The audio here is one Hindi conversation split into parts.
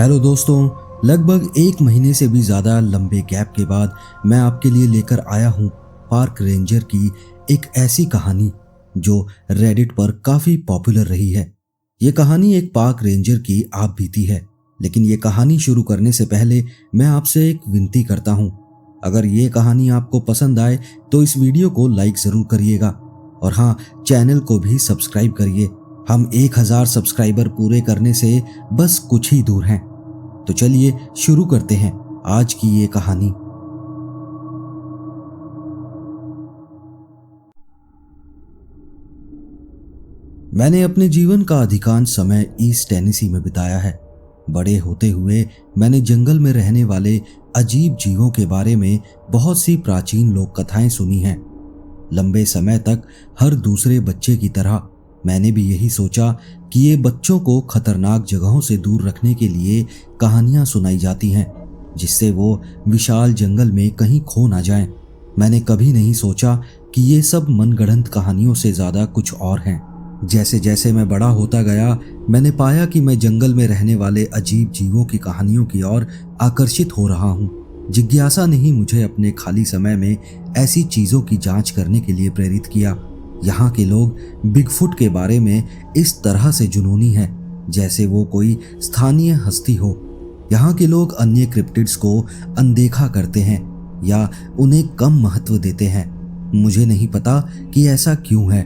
हेलो दोस्तों, लगभग एक महीने से भी ज़्यादा लंबे गैप के बाद मैं आपके लिए लेकर आया हूँ पार्क रेंजर की एक ऐसी कहानी जो रेडिट पर काफ़ी पॉपुलर रही है। ये कहानी एक पार्क रेंजर की आप बीती है, लेकिन ये कहानी शुरू करने से पहले मैं आपसे एक विनती करता हूँ। अगर ये कहानी आपको पसंद आए तो इस वीडियो को लाइक ज़रूर करिएगा और हाँ, चैनल को भी सब्सक्राइब करिए। हम 1000 सब्सक्राइबर पूरे करने से बस कुछ ही दूर हैं। तो चलिए शुरू करते हैं आज की ये कहानी। मैंने अपने जीवन का अधिकांश समय ईस्ट टेनेसी में बिताया है। बड़े होते हुए मैंने जंगल में रहने वाले अजीब जीवों के बारे में बहुत सी प्राचीन लोक कथाएं सुनी हैं। लंबे समय तक हर दूसरे बच्चे की तरह मैंने भी यही सोचा कि ये बच्चों को खतरनाक जगहों से दूर रखने के लिए कहानियां सुनाई जाती हैं, जिससे वो विशाल जंगल में कहीं खो ना जाएं। मैंने कभी नहीं सोचा कि ये सब मनगढ़ंत कहानियों से ज़्यादा कुछ और हैं। जैसे जैसे मैं बड़ा होता गया, मैंने पाया कि मैं जंगल में रहने वाले अजीब जीवों की कहानियों की ओर आकर्षित हो रहा हूँ। जिज्ञासा ने ही मुझे अपने खाली समय में ऐसी चीज़ों की जांच करने के लिए प्रेरित किया। यहाँ के लोग बिगफुट के बारे में इस तरह से जुनूनी हैं जैसे वो कोई स्थानीय हस्ती हो। यहाँ के लोग अन्य क्रिप्टिड्स को अनदेखा करते हैं या उन्हें कम महत्व देते हैं। मुझे नहीं पता कि ऐसा क्यों है।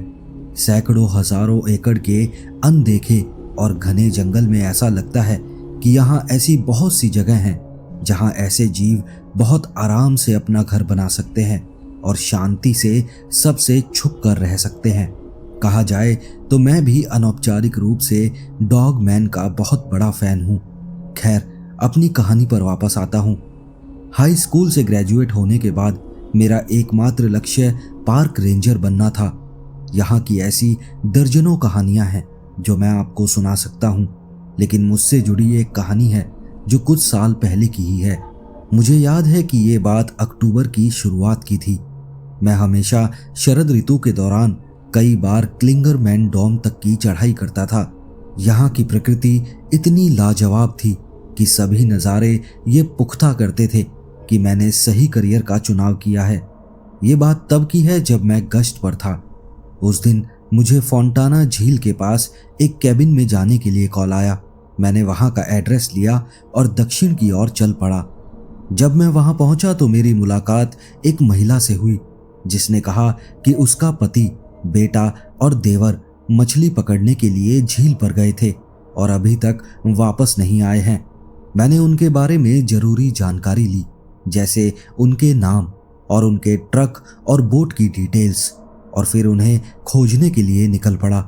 सैकड़ों हजारों एकड़ के अनदेखे और घने जंगल में ऐसा लगता है कि यहाँ ऐसी बहुत सी जगह हैं जहाँ ऐसे जीव बहुत आराम से अपना घर बना सकते हैं और शांति से सबसे छुप कर रह सकते हैं। कहा जाए तो मैं भी अनौपचारिक रूप से डॉग मैन का बहुत बड़ा फैन हूँ। खैर, अपनी कहानी पर वापस आता हूँ। हाई स्कूल से ग्रेजुएट होने के बाद मेरा एकमात्र लक्ष्य पार्क रेंजर बनना था। यहाँ की ऐसी दर्जनों कहानियाँ हैं जो मैं आपको सुना सकता हूँ, लेकिन मुझसे जुड़ी एक कहानी है जो कुछ साल पहले की ही है। मुझे याद है कि ये बात अक्टूबर की शुरुआत की थी। मैं हमेशा शरद ऋतु के दौरान कई बार क्लिंगरमैन डोम तक की चढ़ाई करता था। यहाँ की प्रकृति इतनी लाजवाब थी कि सभी नज़ारे ये पुख्ता करते थे कि मैंने सही करियर का चुनाव किया है। ये बात तब की है जब मैं गश्त पर था। उस दिन मुझे फोंटाना झील के पास एक कैबिन में जाने के लिए कॉल आया। मैंने वहाँ का एड्रेस लिया और दक्षिण की ओर चल पड़ा। जब मैं वहाँ पहुँचा तो मेरी मुलाकात एक महिला से हुई जिसने कहा कि उसका पति, बेटा और देवर मछली पकड़ने के लिए झील पर गए थे और अभी तक वापस नहीं आए हैं। मैंने उनके बारे में ज़रूरी जानकारी ली, जैसे उनके नाम और उनके ट्रक और बोट की डिटेल्स, और फिर उन्हें खोजने के लिए निकल पड़ा।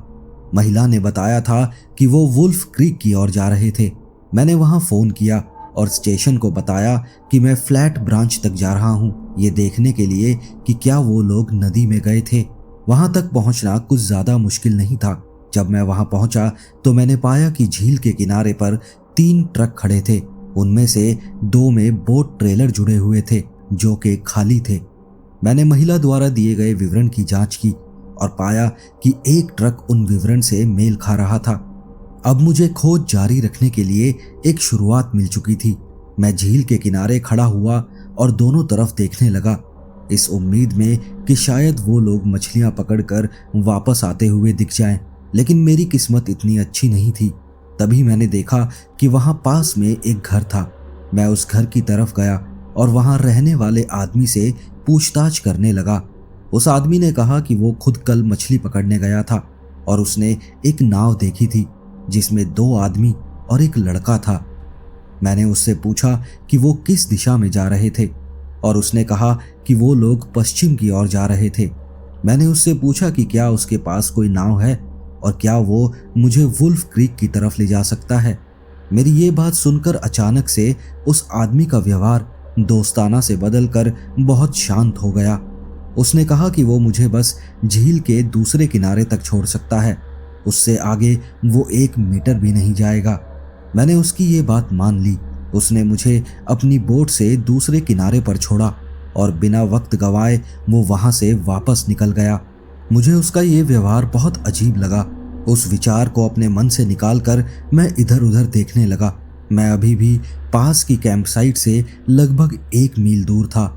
महिला ने बताया था कि वो वुल्फ क्रीक की ओर जा रहे थे। मैंने वहाँ फ़ोन किया और स्टेशन को बताया कि मैं फ्लैट ब्रांच तक जा रहा हूँ, ये देखने के लिए कि क्या वो लोग नदी में गए थे। वहाँ तक पहुँचना कुछ ज़्यादा मुश्किल नहीं था। जब मैं वहाँ पहुँचा तो मैंने पाया कि झील के किनारे पर 3 ट्रक खड़े थे। उनमें से 2 में बोट ट्रेलर जुड़े हुए थे जो कि खाली थे। मैंने महिला द्वारा दिए गए विवरण की जाँच की और पाया कि एक ट्रक उन विवरण से मेल खा रहा था। अब मुझे खोज जारी रखने के लिए एक शुरुआत मिल चुकी थी। मैं झील के किनारे खड़ा हुआ और दोनों तरफ देखने लगा, इस उम्मीद में कि शायद वो लोग मछलियां पकड़कर वापस आते हुए दिख जाएं। लेकिन मेरी किस्मत इतनी अच्छी नहीं थी। तभी मैंने देखा कि वहां पास में एक घर था। मैं उस घर की तरफ गया और वहां रहने वाले आदमी से पूछताछ करने लगा। उस आदमी ने कहा कि वो खुद कल मछली पकड़ने गया था और उसने एक नाव देखी थी जिसमें 2 आदमी और एक लड़का था। मैंने उससे पूछा कि वो किस दिशा में जा रहे थे और उसने कहा कि वो लोग पश्चिम की ओर जा रहे थे। मैंने उससे पूछा कि क्या उसके पास कोई नाव है और क्या वो मुझे वुल्फ क्रीक की तरफ ले जा सकता है। मेरी ये बात सुनकर अचानक से उस आदमी का व्यवहार दोस्ताना से बदलकर बहुत शांत हो गया। उसने कहा कि वो मुझे बस झील के दूसरे किनारे तक छोड़ सकता है, उससे आगे वो 1 मीटर भी नहीं जाएगा। मैंने उसकी ये बात मान ली। उसने मुझे अपनी बोट से दूसरे किनारे पर छोड़ा और बिना वक्त गंवाए वो वहाँ से वापस निकल गया। मुझे उसका ये व्यवहार बहुत अजीब लगा। उस विचार को अपने मन से निकालकर मैं इधर उधर देखने लगा। मैं अभी भी पास की कैंप साइट से लगभग 1 मील दूर था।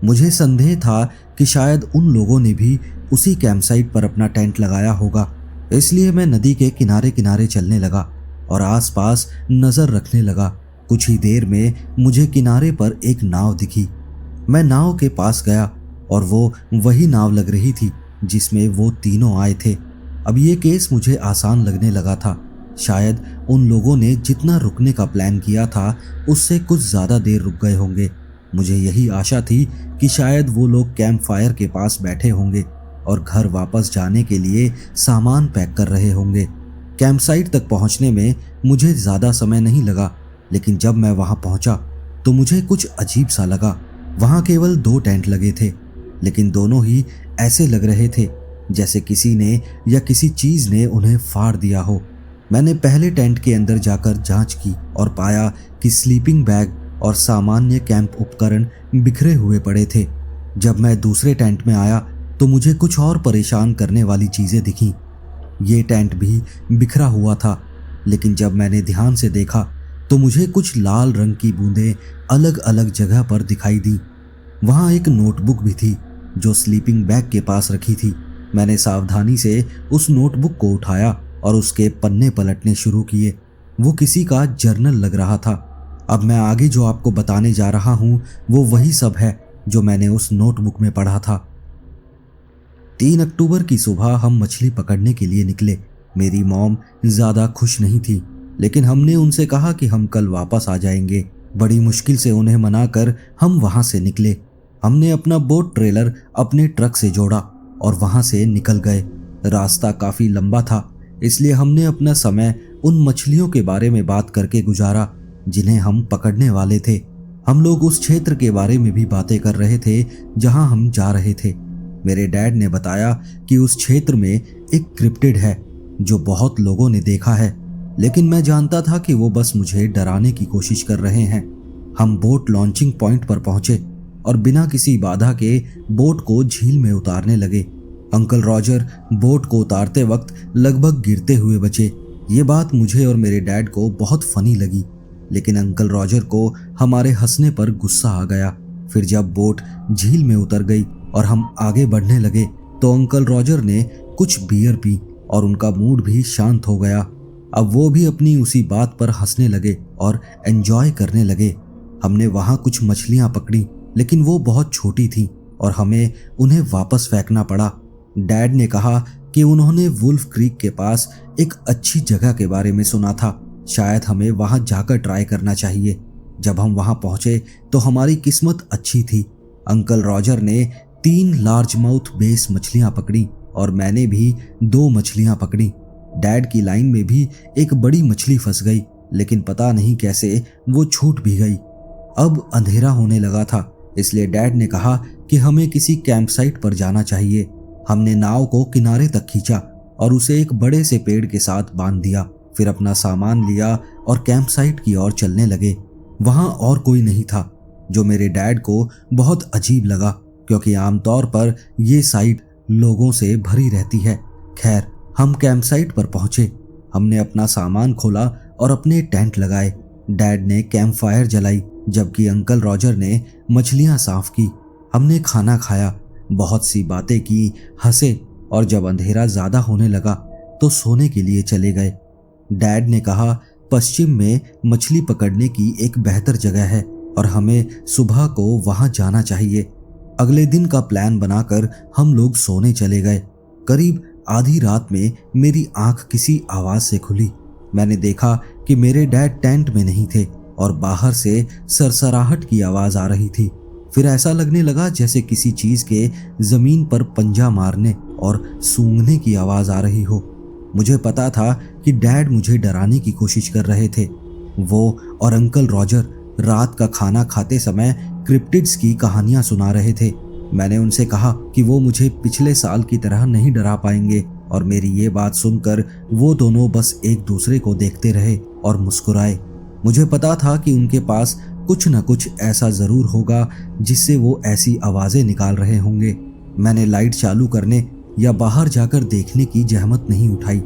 मुझे संदेह था कि शायद उन लोगों ने भी उसी कैंप साइट पर अपना टेंट लगाया होगा। इसलिए मैं नदी के किनारे किनारे चलने लगा और आसपास नजर रखने लगा। कुछ ही देर में मुझे किनारे पर एक नाव दिखी। मैं नाव के पास गया और वो वही नाव लग रही थी जिसमें वो तीनों आए थे। अब ये केस मुझे आसान लगने लगा था। शायद उन लोगों ने जितना रुकने का प्लान किया था उससे कुछ ज़्यादा देर रुक गए होंगे। मुझे यही आशा थी कि शायद वो लोग कैंप फायर के पास बैठे होंगे और घर वापस जाने के लिए सामान पैक कर रहे होंगे। कैंप साइट तक पहुंचने में मुझे ज़्यादा समय नहीं लगा, लेकिन जब मैं वहां पहुंचा तो मुझे कुछ अजीब सा लगा। वहां केवल 2 टेंट लगे थे, लेकिन दोनों ही ऐसे लग रहे थे जैसे किसी ने या किसी चीज़ ने उन्हें फाड़ दिया हो। मैंने पहले टेंट के अंदर जाकर जांच की और पाया कि स्लीपिंग बैग और सामान्य कैंप उपकरण बिखरे हुए पड़े थे। जब मैं दूसरे टेंट में आया तो मुझे कुछ और परेशान करने वाली चीज़ें दिखीं। ये टेंट भी बिखरा हुआ था, लेकिन जब मैंने ध्यान से देखा तो मुझे कुछ लाल रंग की बूंदें अलग अलग जगह पर दिखाई दी। वहाँ एक नोटबुक भी थी जो स्लीपिंग बैग के पास रखी थी। मैंने सावधानी से उस नोटबुक को उठाया और उसके पन्ने पलटने शुरू किए। वो किसी का जर्नल लग रहा था। अब मैं आगे जो आपको बताने जा रहा हूँ वो वही सब है जो मैंने उस नोटबुक में पढ़ा था। 3 अक्टूबर की सुबह हम मछली पकड़ने के लिए निकले। मेरी मॉम ज़्यादा खुश नहीं थी, लेकिन हमने उनसे कहा कि हम कल वापस आ जाएंगे। बड़ी मुश्किल से उन्हें मनाकर हम वहाँ से निकले। हमने अपना बोट ट्रेलर अपने ट्रक से जोड़ा और वहाँ से निकल गए। रास्ता काफ़ी लंबा था, इसलिए हमने अपना समय उन मछलियों के बारे में बात करके गुजारा जिन्हें हम पकड़ने वाले थे। हम लोग उस क्षेत्र के बारे में भी बातें कर रहे थे जहां हम जा रहे थे। मेरे डैड ने बताया कि उस क्षेत्र में एक क्रिप्टिड है जो बहुत लोगों ने देखा है, लेकिन मैं जानता था कि वो बस मुझे डराने की कोशिश कर रहे हैं। हम बोट लॉन्चिंग पॉइंट पर पहुंचे और बिना किसी बाधा के बोट को झील में उतारने लगे। अंकल रॉजर बोट को उतारते वक्त लगभग गिरते हुए बचे। ये बात मुझे और मेरे डैड को बहुत फनी लगी, लेकिन अंकल रॉजर को हमारे हंसने पर गुस्सा आ गया। फिर जब बोट झील में उतर गई और हम आगे बढ़ने लगे तो अंकल रॉजर ने कुछ बियर पी और उनका मूड भी शांत हो गया। अब वो भी अपनी उसी बात पर हंसने लगे और एंजॉय करने लगे। हमने वहाँ कुछ मछलियाँ पकड़ी, लेकिन वो बहुत छोटी थी और हमें उन्हें वापस फेंकना पड़ा। डैड ने कहा कि उन्होंने वुल्फ क्रीक के पास एक अच्छी जगह के बारे में सुना था। शायद हमें वहां जाकर ट्राई करना चाहिए। जब हम वहां पहुंचे तो हमारी किस्मत अच्छी थी। अंकल रॉजर ने 3 लार्ज माउथ बेस मछलियां पकड़ी और मैंने भी 2 मछलियां पकड़ी। डैड की लाइन में भी एक बड़ी मछली फंस गई, लेकिन पता नहीं कैसे वो छूट भी गई। अब अंधेरा होने लगा था, इसलिए डैड ने कहा कि हमें किसी कैंप साइट पर जाना चाहिए। हमने नाव को किनारे तक खींचा और उसे एक बड़े से पेड़ के साथ बांध दिया। फिर अपना सामान लिया और कैंप साइट की ओर चलने लगे। वहां और कोई नहीं था, जो मेरे डैड को बहुत अजीब लगा, क्योंकि आमतौर पर ये साइट लोगों से भरी रहती है। खैर, हम कैंप साइट पर पहुंचे। हमने अपना सामान खोला और अपने टेंट लगाए। डैड ने कैंप फायर जलाई, जबकि अंकल रॉजर ने मछलियां साफ की। हमने खाना खाया, बहुत सी बातें की, हंसे और जब अंधेरा ज़्यादा होने लगा तो सोने के लिए चले गए। डैड ने कहा पश्चिम में मछली पकड़ने की एक बेहतर जगह है और हमें सुबह को वहां जाना चाहिए। अगले दिन का प्लान बनाकर हम लोग सोने चले गए। करीब आधी रात में मेरी आंख किसी आवाज से खुली। मैंने देखा कि मेरे डैड टेंट में नहीं थे और बाहर से सरसराहट की आवाज आ रही थी। फिर ऐसा लगने लगा जैसे किसी चीज के जमीन पर पंजा मारने और सूंघने की आवाज आ रही हो। मुझे पता था कि डैड मुझे डराने की कोशिश कर रहे थे। वो और अंकल रॉजर रात का खाना खाते समय क्रिप्टिड्स की कहानियां सुना रहे थे। मैंने उनसे कहा कि वो मुझे पिछले साल की तरह नहीं डरा पाएंगे और मेरी ये बात सुनकर वो दोनों बस एक दूसरे को देखते रहे और मुस्कुराए। मुझे पता था कि उनके पास कुछ न कुछ ऐसा ज़रूर होगा जिससे वो ऐसी आवाज़ें निकाल रहे होंगे। मैंने लाइट चालू करने या बाहर जाकर देखने की जहमत नहीं उठाई।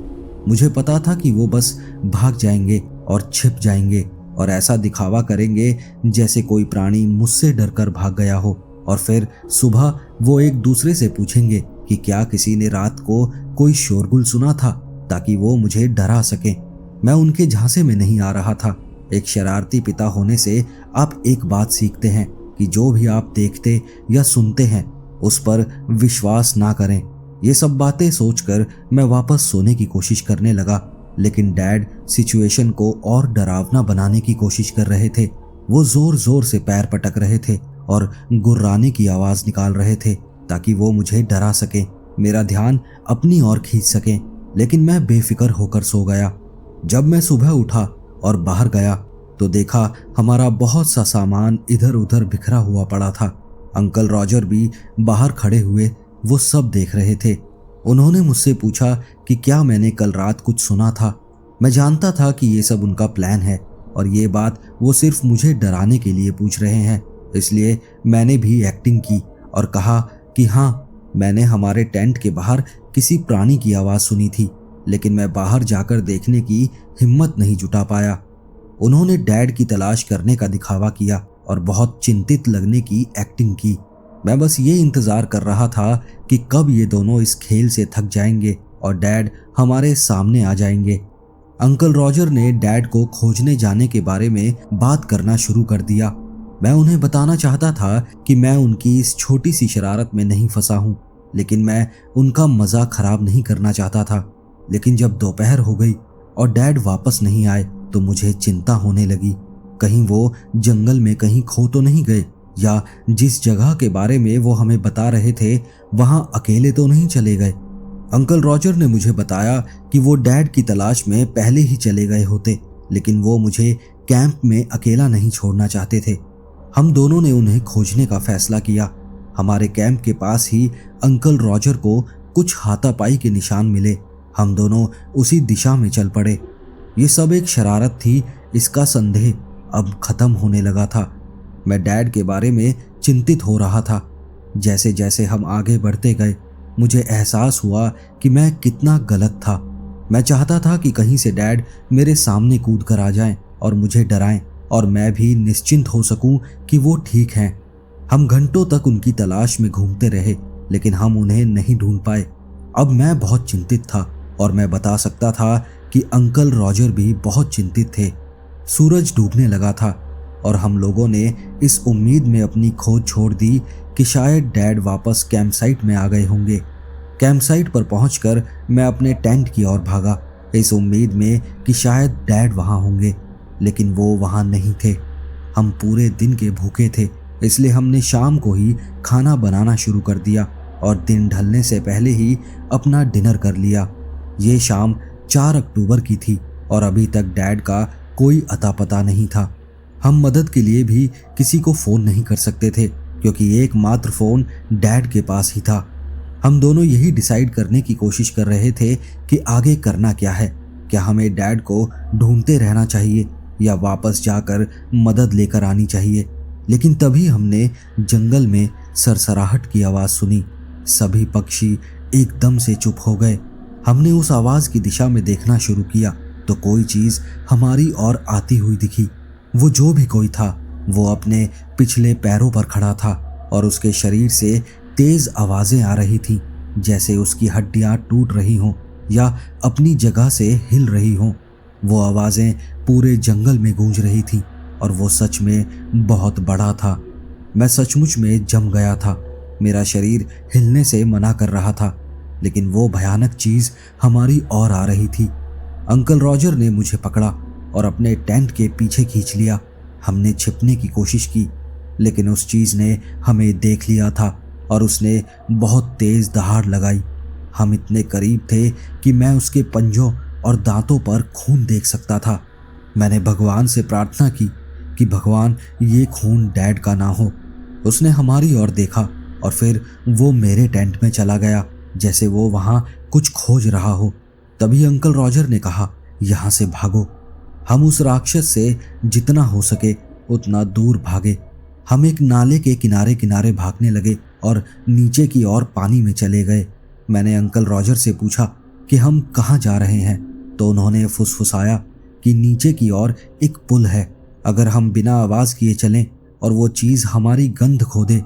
मुझे पता था कि वो बस भाग जाएंगे और छिप जाएंगे। और ऐसा दिखावा करेंगे जैसे कोई प्राणी मुझसे डरकर भाग गया हो। और फिर सुबह वो एक दूसरे से पूछेंगे कि क्या किसी ने रात को कोई शोरगुल सुना था, ताकि वो मुझे डरा सके। मैं उनके झांसे में नहीं आ रहा था। एक शरारती पिता होने से आप एक बात सीखते हैं कि जो भी आप देखते या सुनते हैं उस पर विश्वास ना करें। ये सब बातें सोचकर मैं वापस सोने की कोशिश करने लगा, लेकिन डैड सिचुएशन को और डरावना बनाने की कोशिश कर रहे थे। वो जोर जोर से पैर पटक रहे थे और गुर्राने की आवाज निकाल रहे थे ताकि वो मुझे डरा सके, मेरा ध्यान अपनी ओर खींच सके। लेकिन मैं बेफिक्र होकर सो गया। जब मैं सुबह उठा और बाहर गया तो देखा हमारा बहुत सा सामान इधर उधर बिखरा हुआ पड़ा था। अंकल रॉजर भी बाहर खड़े हुए वो सब देख रहे थे। उन्होंने मुझसे पूछा कि क्या मैंने कल रात कुछ सुना था। मैं जानता था कि ये सब उनका प्लान है और ये बात वो सिर्फ मुझे डराने के लिए पूछ रहे हैं, इसलिए मैंने भी एक्टिंग की और कहा कि हाँ, मैंने हमारे टेंट के बाहर किसी प्राणी की आवाज़ सुनी थी, लेकिन मैं बाहर जाकर देखने की हिम्मत नहीं जुटा पाया। उन्होंने डैड की तलाश करने का दिखावा किया और बहुत चिंतित लगने की एक्टिंग की। मैं बस ये इंतज़ार कर रहा था कि कब ये दोनों इस खेल से थक जाएंगे और डैड हमारे सामने आ जाएंगे। अंकल रॉजर ने डैड को खोजने जाने के बारे में बात करना शुरू कर दिया। मैं उन्हें बताना चाहता था कि मैं उनकी इस छोटी सी शरारत में नहीं फंसा हूँ, लेकिन मैं उनका मज़ा खराब नहीं करना चाहता था। लेकिन जब दोपहर हो गई और डैड वापस नहीं आए तो मुझे चिंता होने लगी। कहीं वो जंगल में कहीं खो तो नहीं गए, या जिस जगह के बारे में वो हमें बता रहे थे वहां अकेले तो नहीं चले गए। अंकल रॉजर ने मुझे बताया कि वो डैड की तलाश में पहले ही चले गए होते, लेकिन वो मुझे कैंप में अकेला नहीं छोड़ना चाहते थे। हम दोनों ने उन्हें खोजने का फैसला किया। हमारे कैंप के पास ही अंकल रॉजर को कुछ हाथापाई के निशान मिले। हम दोनों उसी दिशा में चल पड़े। ये सब एक शरारत थी, इसका संदेह अब खत्म होने लगा था। मैं डैड के बारे में चिंतित हो रहा था। जैसे जैसे हम आगे बढ़ते गए मुझे एहसास हुआ कि मैं कितना गलत था। मैं चाहता था कि कहीं से डैड मेरे सामने कूद कर आ जाएं और मुझे डराएं और मैं भी निश्चिंत हो सकूं कि वो ठीक हैं। हम घंटों तक उनकी तलाश में घूमते रहे, लेकिन हम उन्हें नहीं ढूंढ पाए। अब मैं बहुत चिंतित था और मैं बता सकता था कि अंकल रॉजर भी बहुत चिंतित थे। सूरज डूबने लगा था और हम लोगों ने इस उम्मीद में अपनी खोज छोड़ दी कि शायद डैड वापस कैंपसाइट में आ गए होंगे। कैंपसाइट पर पहुंचकर मैं अपने टेंट की ओर भागा, इस उम्मीद में कि शायद डैड वहां होंगे, लेकिन वो वहां नहीं थे। हम पूरे दिन के भूखे थे, इसलिए हमने शाम को ही खाना बनाना शुरू कर दिया और दिन ढलने से पहले ही अपना डिनर कर लिया। ये शाम 4 अक्टूबर की थी और अभी तक डैड का कोई अता पता नहीं था। हम मदद के लिए भी किसी को फ़ोन नहीं कर सकते थे क्योंकि एकमात्र फ़ोन डैड के पास ही था। हम दोनों यही डिसाइड करने की कोशिश कर रहे थे कि आगे करना क्या है। क्या हमें डैड को ढूंढते रहना चाहिए या वापस जाकर मदद लेकर आनी चाहिए। लेकिन तभी हमने जंगल में सरसराहट की आवाज़ सुनी। सभी पक्षी एकदम से चुप हो गए। हमने उस आवाज़ की दिशा में देखना शुरू किया तो कोई चीज़ हमारी ओर आती हुई दिखी। वो जो भी कोई था वो अपने पिछले पैरों पर खड़ा था और उसके शरीर से तेज आवाज़ें आ रही थीं, जैसे उसकी हड्डियां टूट रही हों या अपनी जगह से हिल रही हों। वो आवाज़ें पूरे जंगल में गूंज रही थीं और वो सच में बहुत बड़ा था। मैं सचमुच में जम गया था। मेरा शरीर हिलने से मना कर रहा था, लेकिन वो भयानक चीज़ हमारी ओर आ रही थी। अंकल रॉजर ने मुझे पकड़ा और अपने टेंट के पीछे खींच लिया। हमने छिपने की कोशिश की, लेकिन उस चीज़ ने हमें देख लिया था और उसने बहुत तेज दहाड़ लगाई। हम इतने करीब थे कि मैं उसके पंजों और दांतों पर खून देख सकता था। मैंने भगवान से प्रार्थना की कि भगवान ये खून डैड का ना हो। उसने हमारी ओर देखा और फिर वो मेरे टेंट में चला गया, जैसे वो वहाँ कुछ खोज रहा हो। तभी अंकल रॉजर ने कहा, यहाँ से भागो। हम उस राक्षस से जितना हो सके उतना दूर भागे। हम एक नाले के किनारे किनारे भागने लगे और नीचे की ओर पानी में चले गए। मैंने अंकल रॉजर से पूछा कि हम कहाँ जा रहे हैं, तो उन्होंने फुसफुसाया कि नीचे की ओर एक पुल है अगर हम बिना आवाज किए चलें और वो चीज हमारी गंध खो दे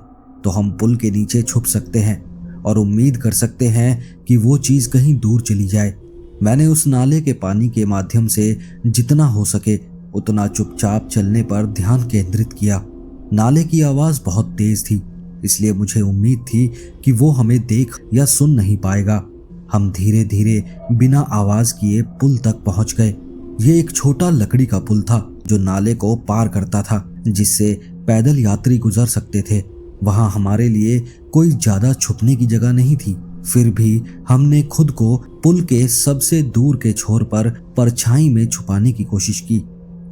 तो हम पुल के नीचे छुप सकते हैं और उम्मीद कर सकते हैं कि वो चीज कहीं दूर चली जाए। मैंने उस नाले के पानी के माध्यम से जितना हो सके उतना चुपचाप चलने पर ध्यान केंद्रित किया। नाले की आवाज बहुत तेज थी, इसलिए मुझे उम्मीद थी कि वो हमें देख या सुन नहीं पाएगा। हम धीरे धीरे बिना आवाज किए पुल तक पहुंच गए। ये एक छोटा लकड़ी का पुल था जो नाले को पार करता था, जिससे पैदल यात्री गुजर सकते थे। वहां हमारे लिए कोई ज्यादा छुपने की जगह नहीं थी, फिर भी हमने खुद को पुल के सबसे दूर के छोर पर परछाई में छुपाने की कोशिश की।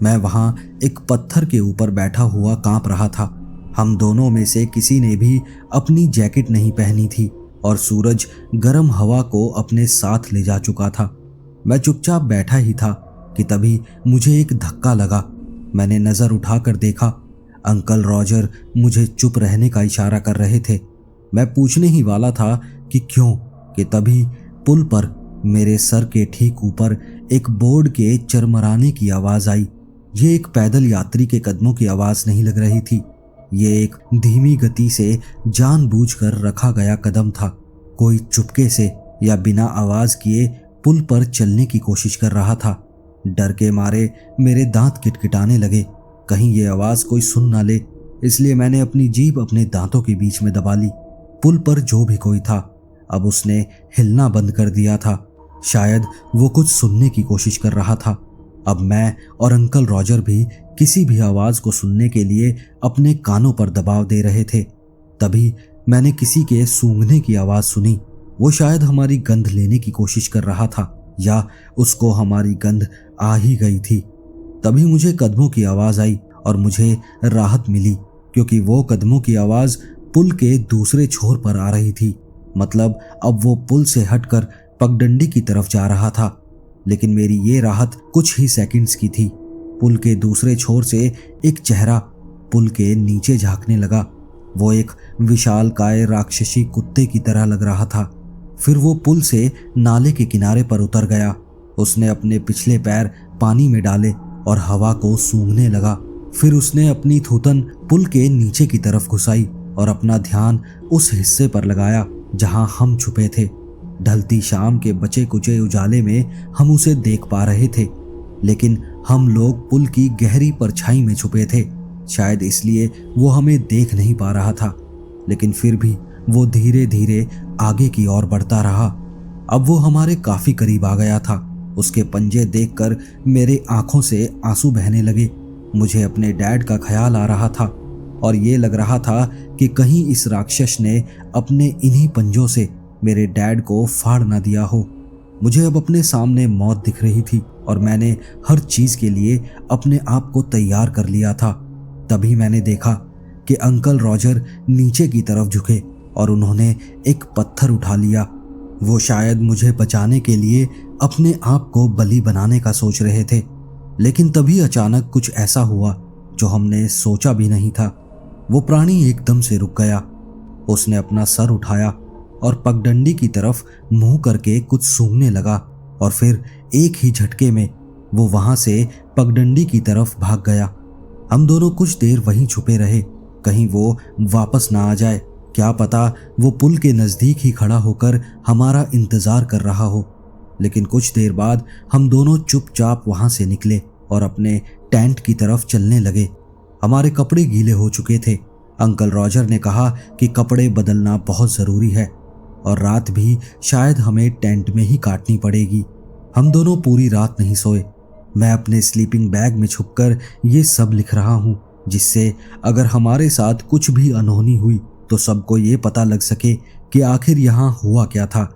मैं वहां एक पत्थर के ऊपर बैठा हुआ कांप रहा था। हम दोनों में से किसी ने भी अपनी जैकेट नहीं पहनी थी और सूरज गर्म हवा को अपने साथ ले जा चुका था। मैं चुपचाप बैठा ही था कि तभी मुझे एक धक्का लगा। मैंने नजर उठाकर देखा, अंकल रॉजर मुझे चुप रहने का इशारा कर रहे थे। मैं पूछने ही वाला था कि क्यों, कि तभी पुल पर मेरे सर के ठीक ऊपर एक बोर्ड के चरमराने की आवाज आई। ये एक पैदल यात्री के कदमों की आवाज नहीं लग रही थी, ये एक धीमी गति से जानबूझकर रखा गया कदम था। कोई चुपके से या बिना आवाज किए पुल पर चलने की कोशिश कर रहा था। डर के मारे मेरे दांत किटकिटाने लगे, कहीं ये आवाज कोई सुन ना ले, इसलिए मैंने अपनी जीभ अपने दांतों के बीच में दबा ली। पुल पर जो भी कोई था अब उसने हिलना बंद कर दिया था। शायद वो कुछ सुनने की कोशिश कर रहा था। अब मैं और अंकल रॉजर भी किसी भी आवाज को सुनने के लिए अपने कानों पर दबाव दे रहे थे। तभी मैंने किसी के सूंघने की आवाज सुनी। वो शायद हमारी गंध लेने की कोशिश कर रहा था या उसको हमारी गंध आ ही गई थी। तभी मुझे कदमों की आवाज आई और मुझे राहत मिली, क्योंकि वो कदमों की आवाज पुल के दूसरे छोर पर आ रही थी। मतलब अब वो पुल से हटकर पगडंडी की तरफ जा रहा था। लेकिन मेरी ये राहत कुछ ही सेकंड्स की थी। पुल के दूसरे छोर से एक चेहरा पुल के नीचे झांकने लगा। वो एक विशालकाय राक्षसी कुत्ते की तरह लग रहा था। फिर वो पुल से नाले के किनारे पर उतर गया। उसने अपने पिछले पैर पानी में डाले और हवा को सूंघने लगा। फिर उसने अपनी थूथन पुल के नीचे की तरफ घुसाई और अपना ध्यान उस हिस्से पर लगाया जहां हम छुपे थे। ढलती शाम के बचे कुचे उजाले में हम उसे देख पा रहे थे, लेकिन हम लोग पुल की गहरी परछाई में छुपे थे। शायद इसलिए वो हमें देख नहीं पा रहा था, लेकिन फिर भी वो धीरे धीरे आगे की ओर बढ़ता रहा। अब वो हमारे काफी करीब आ गया था। उसके पंजे देखकर मेरे आंखों से आंसू बहने लगे। मुझे अपने डैड का ख्याल आ रहा था और ये लग रहा था कि कहीं इस राक्षस ने अपने इन्हीं पंजों से मेरे डैड को फाड़ ना दिया हो। मुझे अब अपने सामने मौत दिख रही थी और मैंने हर चीज के लिए अपने आप को तैयार कर लिया था। तभी मैंने देखा कि अंकल रॉजर नीचे की तरफ झुके और उन्होंने एक पत्थर उठा लिया। वो शायद मुझे बचाने के लिए अपने आप को बलि बनाने का सोच रहे थे। लेकिन तभी अचानक कुछ ऐसा हुआ जो हमने सोचा भी नहीं था। वो प्राणी एकदम से रुक गया। उसने अपना सर उठाया और पगडंडी की तरफ मुंह करके कुछ सूंघने लगा और फिर एक ही झटके में वो वहां से पगडंडी की तरफ भाग गया। हम दोनों कुछ देर वहीं छुपे रहे, कहीं वो वापस ना आ जाए। क्या पता वो पुल के नजदीक ही खड़ा होकर हमारा इंतजार कर रहा हो। लेकिन कुछ देर बाद हम दोनों चुपचाप वहां से निकले और अपने टेंट की तरफ चलने लगे। हमारे कपड़े गीले हो चुके थे। अंकल रॉजर ने कहा कि कपड़े बदलना बहुत ज़रूरी है और रात भी शायद हमें टेंट में ही काटनी पड़ेगी। हम दोनों पूरी रात नहीं सोए। मैं अपने स्लीपिंग बैग में छुपकर ये सब लिख रहा हूँ, जिससे अगर हमारे साथ कुछ भी अनहोनी हुई तो सबको ये पता लग सके कि आखिर यहाँ हुआ क्या था।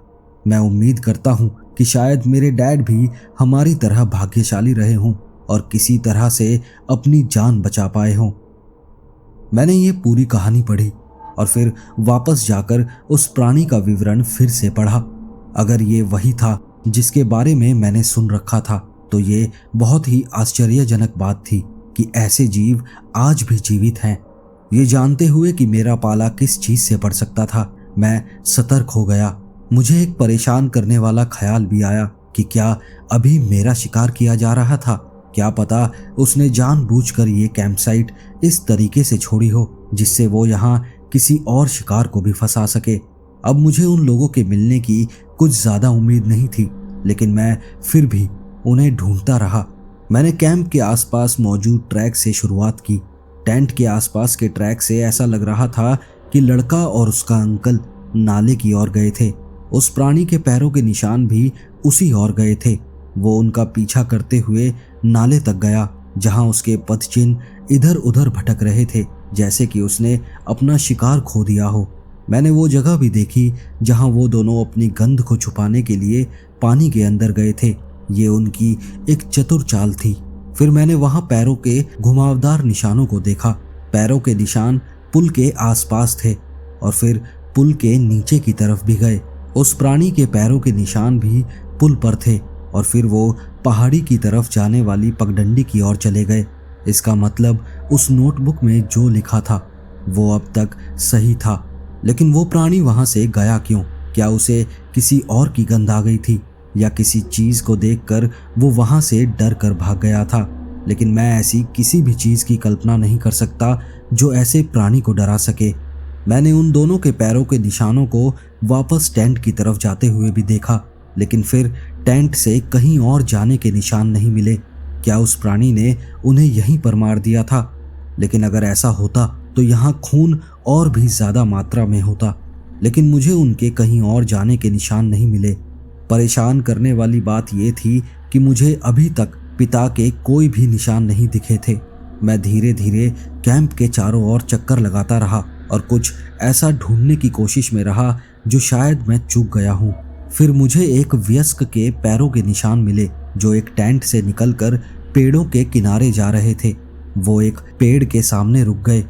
मैं उम्मीद करता हूँ कि शायद मेरे डैड भी हमारी तरह भाग्यशाली रहे हों और किसी तरह से अपनी जान बचा पाए हों। मैंने ये पूरी कहानी पढ़ी और फिर वापस जाकर उस प्राणी का विवरण फिर से पढ़ा। अगर ये वही था जिसके बारे में मैंने सुन रखा था तो ये बहुत ही आश्चर्यजनक बात थी कि ऐसे जीव आज भी जीवित हैं। ये जानते हुए कि मेरा पाला किस चीज से पड़ सकता था, मैं सतर्क हो गया। मुझे एक परेशान करने वाला ख्याल भी आया कि क्या अभी मेरा शिकार किया जा रहा था। क्या पता उसने जानबूझकर ये कैंप साइट इस तरीके से छोड़ी हो जिससे वो यहाँ किसी और शिकार को भी फंसा सके। अब मुझे उन लोगों के मिलने की कुछ ज्यादा उम्मीद नहीं थी, लेकिन मैं फिर भी उन्हें ढूंढता रहा। मैंने कैंप के आसपास मौजूद ट्रैक से शुरुआत की। टेंट के आसपास के ट्रैक से ऐसा लग रहा था कि लड़का और उसका अंकल नाले की ओर गए थे। उस प्राणी के पैरों के निशान भी उसी ओर गए थे। वो उनका पीछा करते हुए नाले तक गया, जहां उसके पदचिन्ह इधर उधर भटक रहे थे, जैसे कि उसने अपना शिकार खो दिया हो। मैंने वो जगह भी देखी जहां वो दोनों अपनी गंध को छुपाने के लिए पानी के अंदर गए थे। ये उनकी एक चतुर चाल थी। फिर मैंने वहां पैरों के घुमावदार निशानों को देखा। पैरों के निशान पुल के आसपास थे और फिर पुल के नीचे की तरफ भी गए। उस प्राणी के पैरों के निशान भी पुल पर थे और फिर वो पहाड़ी की तरफ जाने वाली पगडंडी की ओर चले गए। इसका मतलब उस नोटबुक में जो लिखा था वो अब तक सही था, लेकिन वो प्राणी वहां से गया क्यों? क्या उसे किसी और की गंध आ गई थी या किसी चीज को देखकर वो वहां से डर कर भाग गया था? लेकिन मैं ऐसी किसी भी चीज की कल्पना नहीं कर सकता जो ऐसे प्राणी को डरा सके। मैंने उन दोनों के पैरों के निशानों को वापस टेंट की तरफ जाते हुए भी देखा, लेकिन फिर टेंट से कहीं और जाने के निशान नहीं मिले। क्या उस प्राणी ने उन्हें यहीं पर मार दिया था? लेकिन अगर ऐसा होता तो यहाँ खून और भी ज्यादा मात्रा में होता, लेकिन मुझे उनके कहीं और जाने के निशान नहीं मिले। परेशान करने वाली बात यह थी कि मुझे अभी तक पिता के कोई भी निशान नहीं दिखे थे। मैं धीरे धीरे कैंप के चारों ओर चक्कर लगाता रहा और कुछ ऐसा ढूंढने की कोशिश में रहा जो शायद मैं चूक गया हूँ। फिर मुझे एक वयस्क के पैरों के निशान मिले जो एक टेंट से निकलकर पेड़ों के किनारे जा रहे थे। वो एक पेड़ के सामने रुक गए।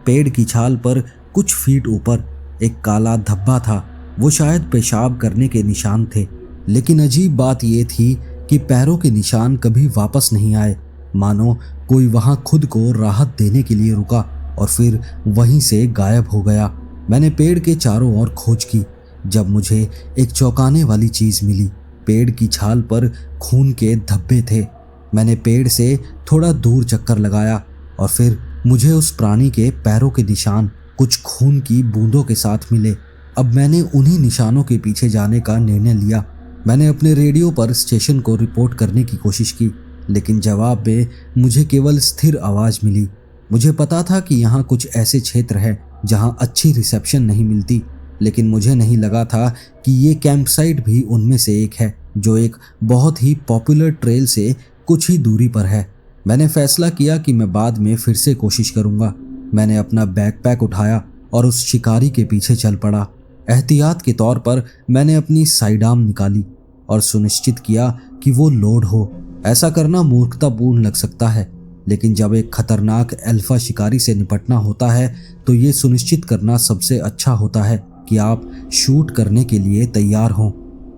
पेड़ की छाल पर कुछ फीट ऊपर एक काला धब्बा था। वो शायद पेशाब करने के निशान थे, लेकिन अजीब बात यह थी कि पैरों के निशान कभी वापस नहीं आए, मानो कोई वहां खुद को राहत देने के लिए रुका और फिर वहीं से गायब हो गया। मैंने पेड़ के चारों ओर खोज की, जब मुझे एक चौंकाने वाली चीज मिली। पेड़ की छाल पर खून के धब्बे थे। मैंने पेड़ से थोड़ा दूर चक्कर लगाया और फिर मुझे उस प्राणी के पैरों के निशान कुछ खून की बूंदों के साथ मिले। अब मैंने उन्हीं निशानों के पीछे जाने का निर्णय लिया। मैंने अपने रेडियो पर स्टेशन को रिपोर्ट करने की कोशिश की, लेकिन जवाब में मुझे केवल स्थिर आवाज मिली। मुझे पता था कि यहाँ कुछ ऐसे क्षेत्र हैं जहाँ अच्छी रिसेप्शन नहीं मिलती, लेकिन मुझे नहीं लगा था कि ये कैंप साइट भी उनमें से एक है जो एक बहुत ही पॉपुलर ट्रेल से कुछ ही दूरी पर है। मैंने फैसला किया कि मैं बाद में फिर से कोशिश करूंगा। मैंने अपना बैकपैक उठाया और उस शिकारी के पीछे चल पड़ा। एहतियात के तौर पर मैंने अपनी साइड आर्म निकाली और सुनिश्चित किया कि वो लोड हो। ऐसा करना मूर्खतापूर्ण लग सकता है, लेकिन जब एक खतरनाक अल्फा शिकारी से निपटना होता है तो ये सुनिश्चित करना सबसे अच्छा होता है कि आप शूट करने के लिए तैयार हों।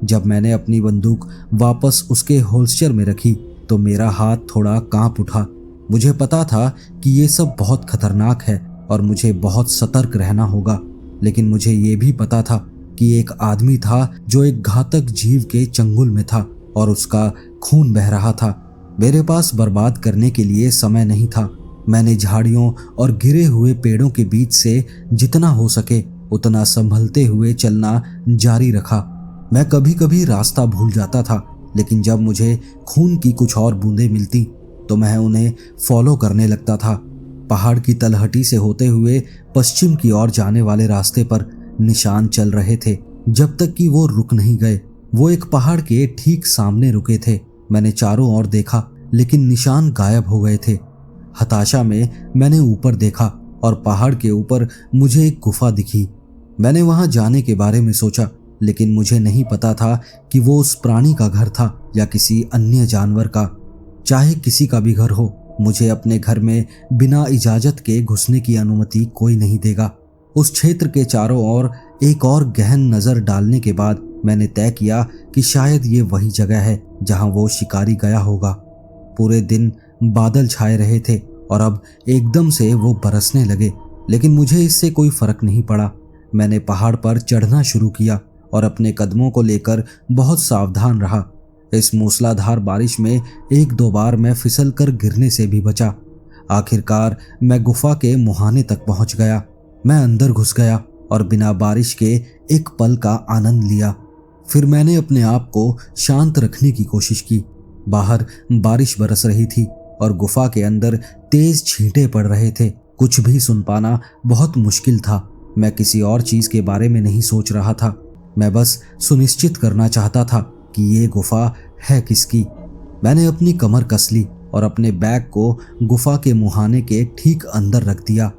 जब मैंने अपनी बंदूक वापस उसके होल्स्टर में रखी तो मेरा हाथ थोड़ा कांप उठा। मुझे पता था कि ये सब बहुत खतरनाक है और मुझे बहुत सतर्क रहना होगा, लेकिन मुझे ये भी पता था कि एक आदमी था जो एक घातक जीव के चंगुल में था और उसका खून बह रहा था। मेरे पास बर्बाद करने के लिए समय नहीं था। मैंने झाड़ियों और गिरे हुए पेड़ों के बीच से जितना हो सके उतना संभलते हुए चलना जारी रखा। मैं कभी कभी रास्ता भूल जाता था, लेकिन जब मुझे खून की कुछ और बूंदें मिलती तो मैं उन्हें फॉलो करने लगता था। पहाड़ की तलहटी से होते हुए पश्चिम की ओर जाने वाले रास्ते पर निशान चल रहे थे जब तक कि वो रुक नहीं गए। वो एक पहाड़ के ठीक सामने रुके थे। मैंने चारों ओर देखा, लेकिन निशान गायब हो गए थे। हताशा में मैंने ऊपर देखा और पहाड़ के ऊपर मुझे एक गुफा दिखी। मैंने वहां जाने के बारे में सोचा, लेकिन मुझे नहीं पता था कि वो उस प्राणी का घर था या किसी अन्य जानवर का। चाहे किसी का भी घर हो, मुझे अपने घर में बिना इजाजत के घुसने की अनुमति कोई नहीं देगा। उस क्षेत्र के चारों ओर एक और गहन नजर डालने के बाद मैंने तय किया कि शायद ये वही जगह है जहां वो शिकारी गया होगा। पूरे दिन बादल छाए रहे थे और अब एकदम से वो बरसने लगे, लेकिन मुझे इससे कोई फर्क नहीं पड़ा। मैंने पहाड़ पर चढ़ना शुरू किया और अपने कदमों को लेकर बहुत सावधान रहा। इस मूसलाधार बारिश में एक दो बार मैं फिसल कर गिरने से भी बचा। आखिरकार मैं गुफा के मुहाने तक पहुंच गया। मैं अंदर घुस गया और बिना बारिश के एक पल का आनंद लिया। फिर मैंने अपने आप को शांत रखने की कोशिश की। बाहर बारिश बरस रही थी और गुफा के अंदर तेज छींटे पड़ रहे थे। कुछ भी सुन पाना बहुत मुश्किल था। मैं किसी और चीज के बारे में नहीं सोच रहा था। मैं बस सुनिश्चित करना चाहता था कि ये गुफा है किसकी। मैंने अपनी कमर कस ली और अपने बैग को गुफा के मुहाने के ठीक अंदर रख दिया।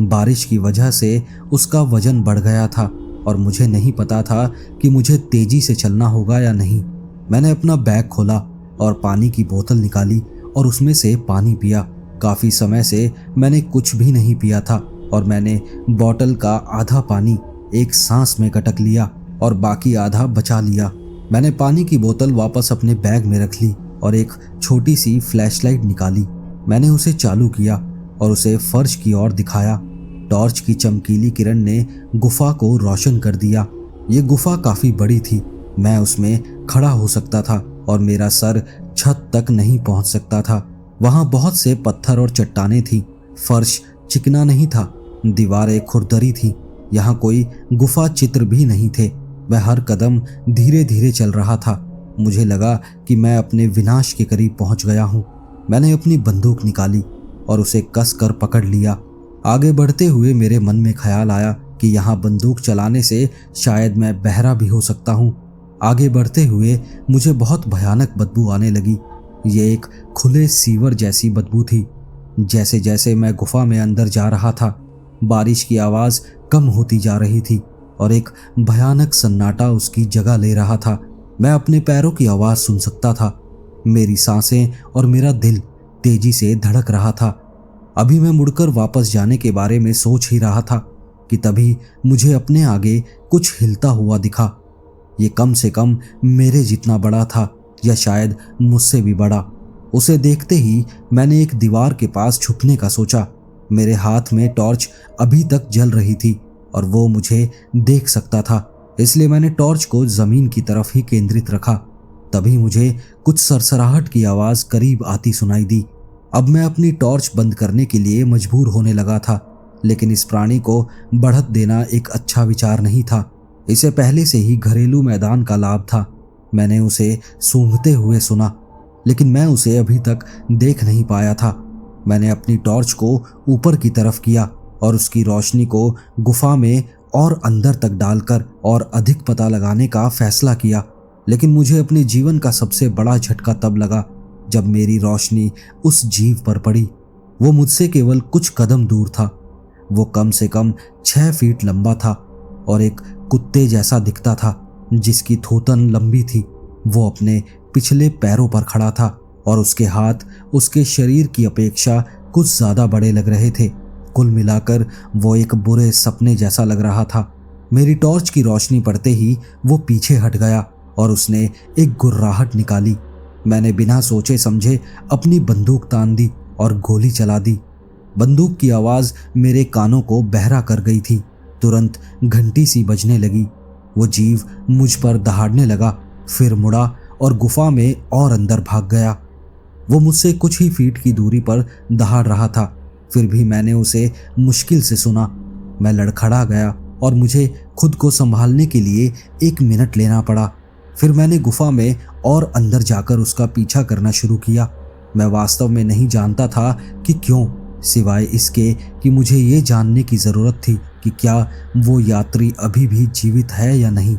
बारिश की वजह से उसका वजन बढ़ गया था और मुझे नहीं पता था कि मुझे तेजी से चलना होगा या नहीं। मैंने अपना बैग खोला और पानी की बोतल निकाली और उसमें से पानी पिया। काफी समय से मैंने कुछ भी नहीं पिया था और मैंने बोतल का आधा पानी एक सांस में गटक लिया और बाकी आधा बचा लिया। मैंने पानी की बोतल वापस अपने बैग में रख ली और एक छोटी सी फ्लैशलाइट निकाली। मैंने उसे चालू किया और उसे फर्श की ओर दिखाया। टॉर्च की चमकीली किरण ने गुफा को रोशन कर दिया। ये गुफा काफी बड़ी थी। मैं उसमें खड़ा हो सकता था और मेरा सर छत तक नहीं पहुंच सकता था। वहां बहुत से पत्थर और चट्टानें थी। फर्श चिकना नहीं था, दीवारें खुरदरी थी। यहाँ कोई गुफा चित्र भी नहीं थे। मैं हर कदम धीरे धीरे चल रहा था। मुझे लगा कि मैं अपने विनाश के करीब पहुंच गया हूँ। मैंने अपनी बंदूक निकाली और उसे कस कर पकड़ लिया। आगे बढ़ते हुए मेरे मन में ख्याल आया कि यहाँ बंदूक चलाने से शायद मैं बहरा भी हो सकता हूँ। आगे बढ़ते हुए मुझे बहुत भयानक बदबू आने लगी। ये एक खुले सीवर जैसी बदबू थी। जैसे जैसे मैं गुफा में अंदर जा रहा था, बारिश की आवाज़ कम होती जा रही थी और एक भयानक सन्नाटा उसकी जगह ले रहा था। मैं अपने पैरों की आवाज़ सुन सकता था। मेरी सांसें और मेरा दिल तेजी से धड़क रहा था। अभी मैं मुड़कर वापस जाने के बारे में सोच ही रहा था कि तभी मुझे अपने आगे कुछ हिलता हुआ दिखा। ये कम से कम मेरे जितना बड़ा था या शायद मुझसे भी बड़ा। उसे देखते ही मैंने एक दीवार के पास छुपने का सोचा। मेरे हाथ में टॉर्च अभी तक जल रही थी और वो मुझे देख सकता था, इसलिए मैंने टॉर्च को जमीन की तरफ ही केंद्रित रखा। तभी मुझे कुछ सरसराहट की आवाज़ करीब आती सुनाई दी। अब मैं अपनी टॉर्च बंद करने के लिए मजबूर होने लगा था, लेकिन इस प्राणी को बढ़त देना एक अच्छा विचार नहीं था। इसे पहले से ही घरेलू मैदान का लाभ था। मैंने उसे सूंघते हुए सुना, लेकिन मैं उसे अभी तक देख नहीं पाया था। मैंने अपनी टॉर्च को ऊपर की तरफ किया और उसकी रोशनी को गुफा में और अंदर तक डालकर और अधिक पता लगाने का फैसला किया। लेकिन मुझे अपने जीवन का सबसे बड़ा झटका तब लगा जब मेरी रोशनी उस जीव पर पड़ी। वो मुझसे केवल कुछ कदम दूर था। वो कम से कम 6 फीट लंबा था और एक कुत्ते जैसा दिखता था, जिसकी थूथन लंबी थी। वो अपने पिछले पैरों पर खड़ा था और उसके हाथ उसके शरीर की अपेक्षा कुछ ज्यादा बड़े लग रहे थे। कुल मिलाकर वो एक बुरे सपने जैसा लग रहा था। मेरी टॉर्च की रोशनी पड़ते ही वो पीछे हट गया और उसने एक गुर्राहट निकाली। मैंने बिना सोचे समझे अपनी बंदूक तान दी और गोली चला दी। बंदूक की आवाज़ मेरे कानों को बहरा कर गई थी। तुरंत घंटी सी बजने लगी। वो जीव मुझ पर दहाड़ने लगा, फिर मुड़ा और गुफा में और अंदर भाग गया। वो मुझसे कुछ ही फीट की दूरी पर दहाड़ रहा था, फिर भी मैंने उसे मुश्किल से सुना। मैं लड़खड़ा गया और मुझे खुद को संभालने के लिए 1 मिनट लेना पड़ा। फिर मैंने गुफा में और अंदर जाकर उसका पीछा करना शुरू किया। मैं वास्तव में नहीं जानता था कि क्यों, सिवाय इसके कि मुझे ये जानने की ज़रूरत थी कि क्या वो यात्री अभी भी जीवित है या नहीं।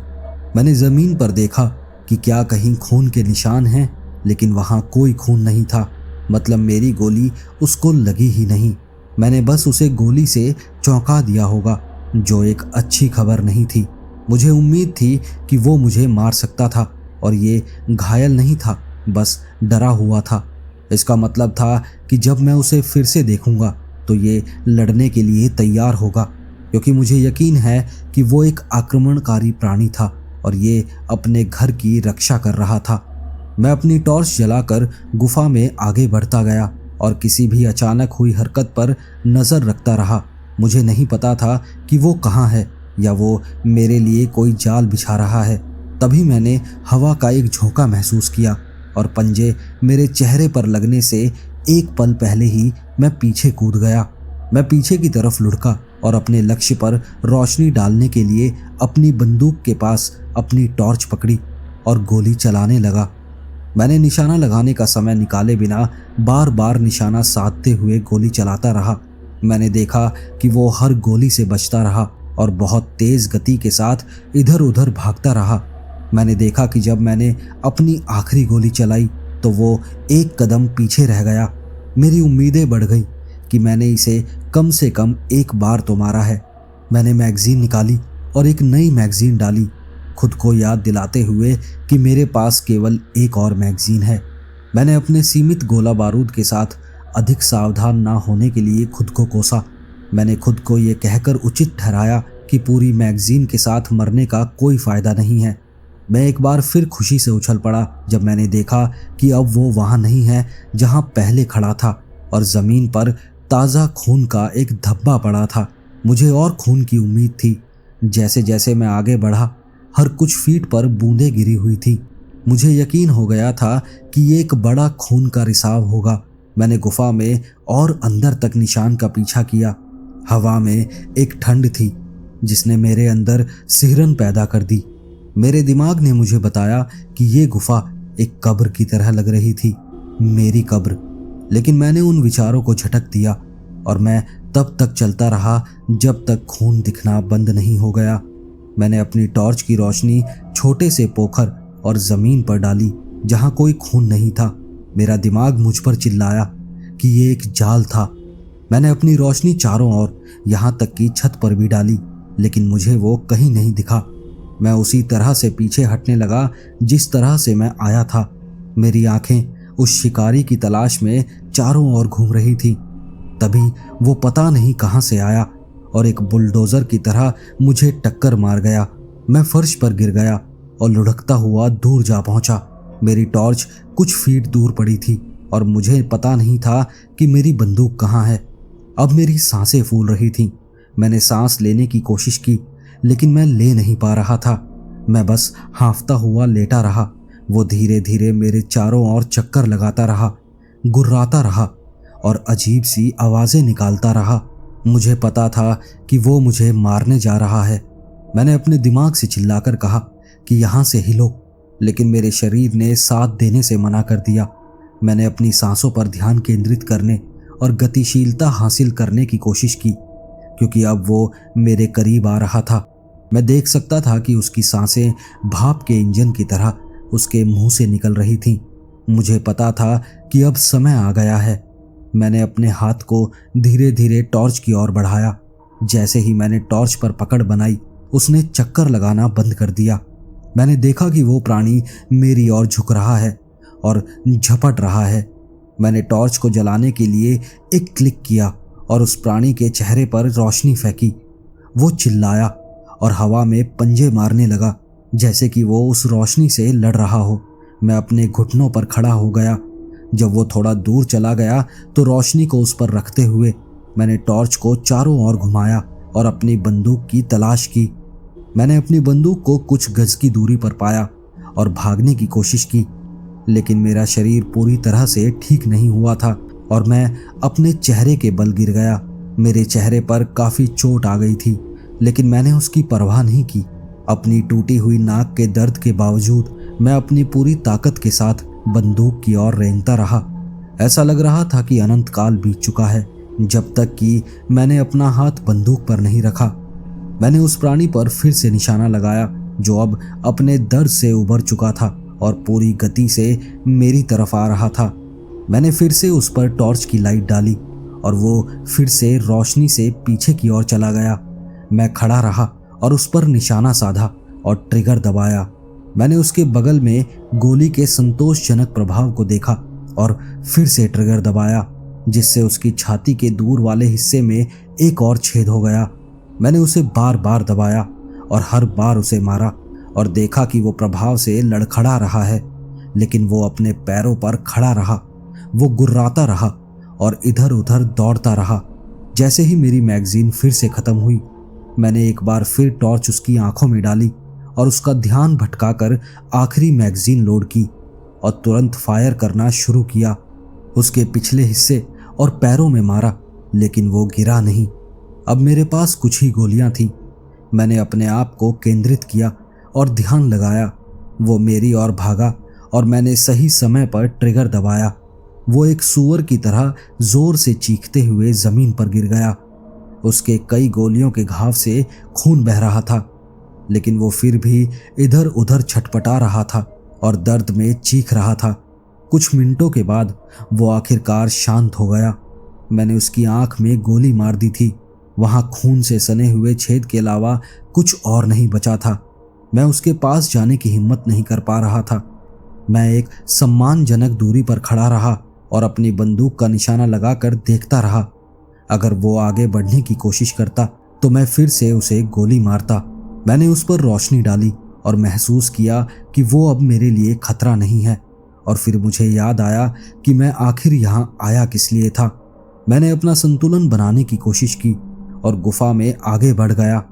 मैंने ज़मीन पर देखा कि क्या कहीं खून के निशान हैं, लेकिन वहाँ कोई खून नहीं था। मतलब मेरी गोली उसको लगी ही नहीं। मैंने बस उसे गोली से चौंका दिया होगा, जो एक अच्छी खबर नहीं थी। मुझे उम्मीद थी कि वो मुझे मार सकता था और ये घायल नहीं था, बस डरा हुआ था। इसका मतलब था कि जब मैं उसे फिर से देखूंगा तो ये लड़ने के लिए तैयार होगा, क्योंकि मुझे यकीन है कि वो एक आक्रमणकारी प्राणी था और ये अपने घर की रक्षा कर रहा था। मैं अपनी टॉर्च जलाकर गुफा में आगे बढ़ता गया और किसी भी अचानक हुई हरकत पर नज़र रखता रहा। मुझे नहीं पता था कि वो कहाँ है या वो मेरे लिए कोई जाल बिछा रहा है। तभी मैंने हवा का एक झोंका महसूस किया और पंजे मेरे चेहरे पर लगने से एक पल पहले ही मैं पीछे कूद गया। मैं पीछे की तरफ लुढ़का और अपने लक्ष्य पर रोशनी डालने के लिए अपनी बंदूक के पास अपनी टॉर्च पकड़ी और गोली चलाने लगा। मैंने निशाना लगाने का समय निकाले बिना बार बार निशाना साधते हुए गोली चलाता रहा। मैंने देखा कि वो हर गोली से बचता रहा और बहुत तेज गति के साथ इधर उधर भागता रहा। मैंने देखा कि जब मैंने अपनी आखिरी गोली चलाई तो वो एक कदम पीछे रह गया। मेरी उम्मीदें बढ़ गई कि मैंने इसे कम से कम एक बार तो मारा है। मैंने मैगजीन निकाली और एक नई मैगजीन डाली, खुद को याद दिलाते हुए कि मेरे पास केवल एक और मैगजीन है। मैंने अपने सीमित गोला बारूद के साथ अधिक सावधान ना होने के लिए खुद को कोसा। मैंने खुद को ये कहकर उचित ठहराया कि पूरी मैगजीन के साथ मरने का कोई फायदा नहीं है। मैं एक बार फिर खुशी से उछल पड़ा जब मैंने देखा कि अब वो वहाँ नहीं है जहाँ पहले खड़ा था और ज़मीन पर ताज़ा खून का एक धब्बा पड़ा था। मुझे और खून की उम्मीद थी। जैसे जैसे मैं आगे बढ़ा, हर कुछ फीट पर बूंदें गिरी हुई थी। मुझे यकीन हो गया था कि ये एक बड़ा खून का रिसाव होगा। मैंने गुफा में और अंदर तक निशान का पीछा किया। हवा में एक ठंड थी जिसने मेरे अंदर सिहरन पैदा कर दी। मेरे दिमाग ने मुझे बताया कि ये गुफा एक कब्र की तरह लग रही थी, मेरी कब्र। लेकिन मैंने उन विचारों को झटक दिया और मैं तब तक चलता रहा जब तक खून दिखना बंद नहीं हो गया। मैंने अपनी टॉर्च की रोशनी छोटे से पोखर और ज़मीन पर डाली जहाँ कोई खून नहीं था। मेरा दिमाग मुझ पर चिल्लाया कि ये एक जाल था। मैंने अपनी रोशनी चारों ओर यहाँ तक कि छत पर भी डाली, लेकिन मुझे वो कहीं नहीं दिखा। मैं उसी तरह से पीछे हटने लगा जिस तरह से मैं आया था। मेरी आंखें उस शिकारी की तलाश में चारों ओर घूम रही थी। तभी वो पता नहीं कहाँ से आया और एक बुलडोज़र की तरह मुझे टक्कर मार गया। मैं फर्श पर गिर गया और लुढ़कता हुआ दूर जा पहुंचा। मेरी टॉर्च कुछ फीट दूर पड़ी थी और मुझे पता नहीं था कि मेरी बंदूक कहाँ है। अब मेरी सांसें फूल रही थीं। मैंने सांस लेने की कोशिश की, लेकिन मैं ले नहीं पा रहा था। मैं बस हांफता हुआ लेटा रहा। वो धीरे धीरे मेरे चारों ओर चक्कर लगाता रहा, गुर्राता रहा और अजीब सी आवाज़ें निकालता रहा। मुझे पता था कि वो मुझे मारने जा रहा है। मैंने अपने दिमाग से चिल्लाकर कहा कि यहाँ से हिलो, लेकिन मेरे शरीर ने साथ देने से मना कर दिया। मैंने अपनी सांसों पर ध्यान केंद्रित करने और गतिशीलता हासिल करने की कोशिश की, क्योंकि अब वो मेरे करीब आ रहा था। मैं देख सकता था कि उसकी सांसें भाप के इंजन की तरह उसके मुंह से निकल रही थीं। मुझे पता था कि अब समय आ गया है। मैंने अपने हाथ को धीरे धीरे टॉर्च की ओर बढ़ाया। जैसे ही मैंने टॉर्च पर पकड़ बनाई, उसने चक्कर लगाना बंद कर दिया। मैंने देखा कि वो प्राणी मेरी ओर झुक रहा है और झपट रहा है। मैंने टॉर्च को जलाने के लिए एक क्लिक किया और उस प्राणी के चेहरे पर रोशनी फेंकी। वो चिल्लाया और हवा में पंजे मारने लगा, जैसे कि वो उस रोशनी से लड़ रहा हो। मैं अपने घुटनों पर खड़ा हो गया। जब वो थोड़ा दूर चला गया तो रोशनी को उस पर रखते हुए मैंने टॉर्च को चारों ओर घुमाया और अपनी बंदूक की तलाश की। मैंने अपनी बंदूक को कुछ गज की दूरी पर पाया और भागने की कोशिश की, लेकिन मेरा शरीर पूरी तरह से ठीक नहीं हुआ था और मैं अपने चेहरे के बल गिर गया। मेरे चेहरे पर काफ़ी चोट आ गई थी, लेकिन मैंने उसकी परवाह नहीं की। अपनी टूटी हुई नाक के दर्द के बावजूद मैं अपनी पूरी ताकत के साथ बंदूक की ओर रेंगता रहा। ऐसा लग रहा था कि अनंत काल बीत चुका है, जब तक कि मैंने अपना हाथ बंदूक पर नहीं रखा। मैंने उस प्राणी पर फिर से निशाना लगाया, जो अब अपने दर्द से उबर चुका था और पूरी गति से मेरी तरफ आ रहा था। मैंने फिर से उस पर टॉर्च की लाइट डाली और वो फिर से रोशनी से पीछे की ओर चला गया। मैं खड़ा रहा और उस पर निशाना साधा और ट्रिगर दबाया। मैंने उसके बगल में गोली के संतोषजनक प्रभाव को देखा और फिर से ट्रिगर दबाया, जिससे उसकी छाती के दूर वाले हिस्से में एक और छेद हो गया। मैंने उसे बार बार दबाया और हर बार उसे मारा और देखा कि वो प्रभाव से लड़खड़ा रहा है, लेकिन वो अपने पैरों पर खड़ा रहा। वो गुर्राता रहा और इधर उधर दौड़ता रहा। जैसे ही मेरी मैगजीन फिर से ख़त्म हुई, मैंने एक बार फिर टॉर्च उसकी आंखों में डाली और उसका ध्यान भटकाकर आखिरी मैगजीन लोड की और तुरंत फायर करना शुरू किया। उसके पिछले हिस्से और पैरों में मारा, लेकिन वो गिरा नहीं। अब मेरे पास कुछ ही गोलियां थीं। मैंने अपने आप को केंद्रित किया और ध्यान लगाया। वो मेरी ओर भागा और मैंने सही समय पर ट्रिगर दबाया। वो एक सूअर की तरह जोर से चीखते हुए जमीन पर गिर गया। उसके कई गोलियों के घाव से खून बह रहा था, लेकिन वो फिर भी इधर उधर छटपटा रहा था और दर्द में चीख रहा था। कुछ मिनटों के बाद वो आखिरकार शांत हो गया। मैंने उसकी आंख में गोली मार दी थी। वहां खून से सने हुए छेद के अलावा कुछ और नहीं बचा था। मैं उसके पास जाने की हिम्मत नहीं कर पा रहा था। मैं एक सम्मानजनक दूरी पर खड़ा रहा और अपनी बंदूक का निशाना लगाकर देखता रहा। अगर वो आगे बढ़ने की कोशिश करता तो मैं फिर से उसे गोली मारता। मैंने उस पर रोशनी डाली और महसूस किया कि वो अब मेरे लिए खतरा नहीं है। और फिर मुझे याद आया कि मैं आखिर यहाँ आया किस लिए था। मैंने अपना संतुलन बनाने की कोशिश की और गुफा में आगे बढ़ गया।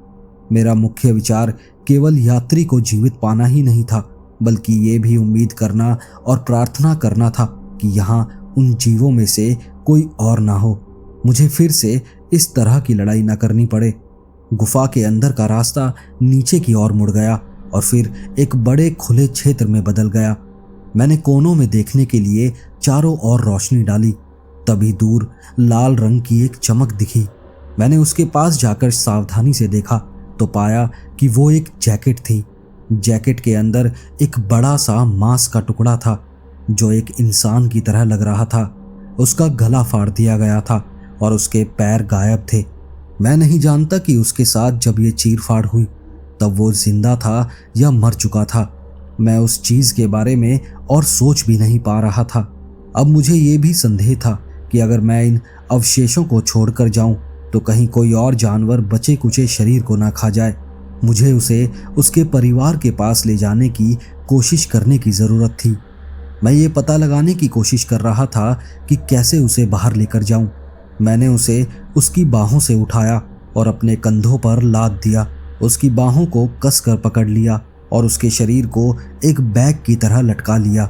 मेरा मुख्य विचार केवल यात्री को जीवित पाना ही नहीं था, बल्कि ये भी उम्मीद करना और प्रार्थना करना था कि यहाँ उन जीवों में से कोई और ना हो। मुझे फिर से इस तरह की लड़ाई न करनी पड़े। गुफा के अंदर का रास्ता नीचे की ओर मुड़ गया और फिर एक बड़े खुले क्षेत्र में बदल गया। मैंने कोनों में देखने के लिए चारों ओर रोशनी डाली। तभी दूर लाल रंग की एक चमक दिखी। मैंने उसके पास जाकर सावधानी से देखा तो पाया कि वो एक जैकेट थी। जैकेट के अंदर एक बड़ा सा मांस का टुकड़ा था जो एक इंसान की तरह लग रहा था। उसका गला फाड़ दिया गया था और उसके पैर गायब थे। मैं नहीं जानता कि उसके साथ जब ये चीरफाड़ हुई तब वो जिंदा था या मर चुका था। मैं उस चीज के बारे में और सोच भी नहीं पा रहा था। अब मुझे ये भी संदेह था कि अगर मैं इन अवशेषों को छोड़कर जाऊं तो कहीं कोई और जानवर बचे कुचे शरीर को ना खा जाए। मुझे उसे उसके परिवार के पास ले जाने की कोशिश करने की ज़रूरत थी। मैं ये पता लगाने की कोशिश कर रहा था कि कैसे उसे बाहर लेकर जाऊं। मैंने उसे उसकी बाहों से उठाया और अपने कंधों पर लाद दिया। उसकी बाहों को कसकर पकड़ लिया और उसके शरीर को एक बैग की तरह लटका लिया।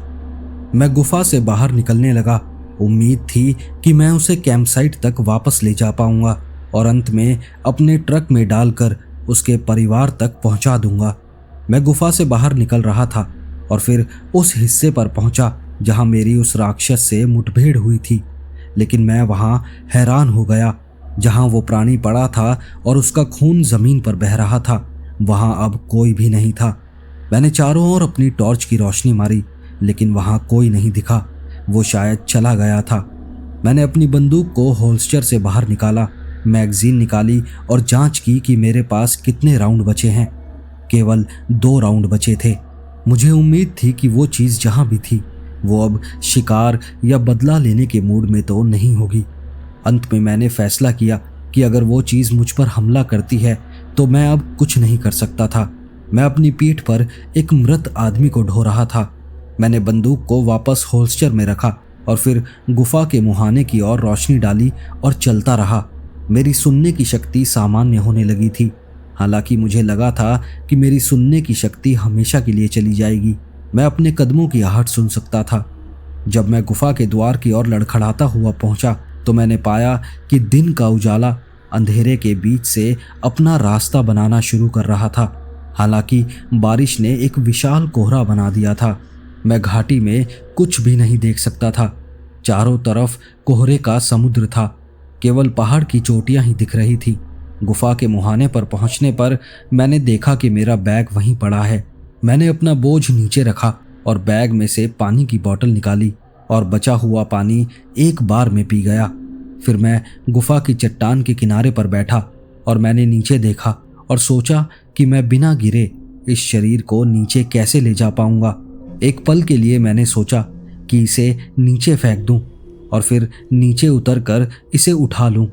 मैं गुफा से बाहर निकलने लगा। उम्मीद थी कि मैं उसे कैंपसाइट तक वापस ले जा पाऊंगा और अंत में अपने ट्रक में डालकर उसके परिवार तक पहुंचा दूंगा। मैं गुफा से बाहर निकल रहा था और फिर उस हिस्से पर पहुंचा जहां मेरी उस राक्षस से मुठभेड़ हुई थी। लेकिन मैं वहां हैरान हो गया। जहां वो प्राणी पड़ा था और उसका खून जमीन पर बह रहा था, वहां अब कोई भी नहीं था। मैंने चारों ओर अपनी टॉर्च की रोशनी मारी, लेकिन वहां कोई नहीं दिखा। वो शायद चला गया था। मैंने अपनी बंदूक को होल्स्टर से बाहर निकाला, मैगजीन निकाली और जांच की कि मेरे पास कितने राउंड बचे हैं। केवल 2 राउंड बचे थे। मुझे उम्मीद थी कि वो चीज़ जहां भी थी वो अब शिकार या बदला लेने के मूड में तो नहीं होगी। अंत में मैंने फैसला किया कि अगर वो चीज़ मुझ पर हमला करती है तो मैं अब कुछ नहीं कर सकता था। मैं अपनी पीठ पर एक मृत आदमी को ढो रहा था। मैंने बंदूक को वापस होल्स्टर में रखा और फिर गुफा के मुहाने की ओर रोशनी डाली और चलता रहा। मेरी सुनने की शक्ति सामान्य होने लगी थी। हालांकि मुझे लगा था कि मेरी सुनने की शक्ति हमेशा के लिए चली जाएगी। मैं अपने कदमों की आहट सुन सकता था। जब मैं गुफा के द्वार की ओर लड़खड़ाता हुआ पहुंचा तो मैंने पाया कि दिन का उजाला अंधेरे के बीच से अपना रास्ता बनाना शुरू कर रहा था। हालांकि बारिश ने एक विशाल कोहरा बना दिया था। मैं घाटी में कुछ भी नहीं देख सकता था। चारों तरफ कोहरे का समुद्र था। केवल पहाड़ की चोटियां ही दिख रही थी। गुफा के मुहाने पर पहुंचने पर मैंने देखा कि मेरा बैग वहीं पड़ा है। मैंने अपना बोझ नीचे रखा और बैग में से पानी की बोतल निकाली और बचा हुआ पानी एक बार में पी गया। फिर मैं गुफा की चट्टान के किनारे पर बैठा और मैंने नीचे देखा और सोचा कि मैं बिना गिरे इस शरीर को नीचे कैसे ले जा पाऊंगा। एक पल के लिए मैंने सोचा कि इसे नीचे फेंक दूं और फिर नीचे उतरकर इसे उठा लूं,